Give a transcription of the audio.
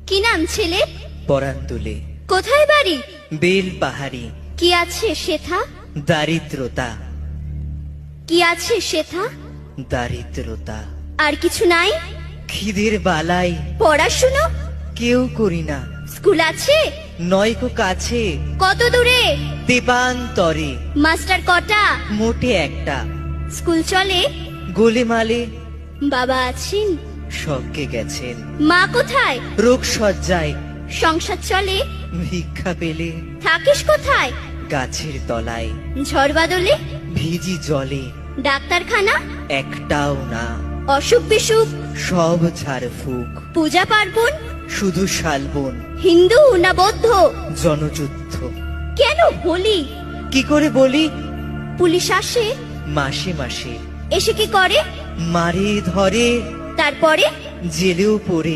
কি নাম ছেলে? পরান তুলে কোথায় বাড়ি? বেল পাহাড়ি। কি আছে সেথা? দারিদ্রতা, কি আছে সেথা? দারিদ্রতা। আর কিছু নাই? খিদের বালাই পড়াশুনো? কেউ করি না। স্কুল আছে? নয়কো কাছে, কত দূরে? দেবান্তরে। মাস্টার কটা? মোটে একটা। স্কুল চলে? গোলেমালে বাবা আছেন? স্বর্গে গেছেন। মা কোথায়? রোগ সজ্জায় সংসার চলে? ভিক্ষা পেলে থাকিস কোথায়? গাছের তলায়। ঝড় বাদলে? ভিজি জলে ডাক্তারখানা? একটাও না। অসুখ বিসুখ? সব ঝাড়ফুঁক। পূজা পার্বণ? শুধু শালবন। হিন্দু না বৌদ্ধ? জনযুদ্ধ। কেন হোলি? কি করে বলি? পুলিশ আসে? মাসে মাসে এসে কি করে? মারে ধরে, তারপরে? জেলেও পড়ে।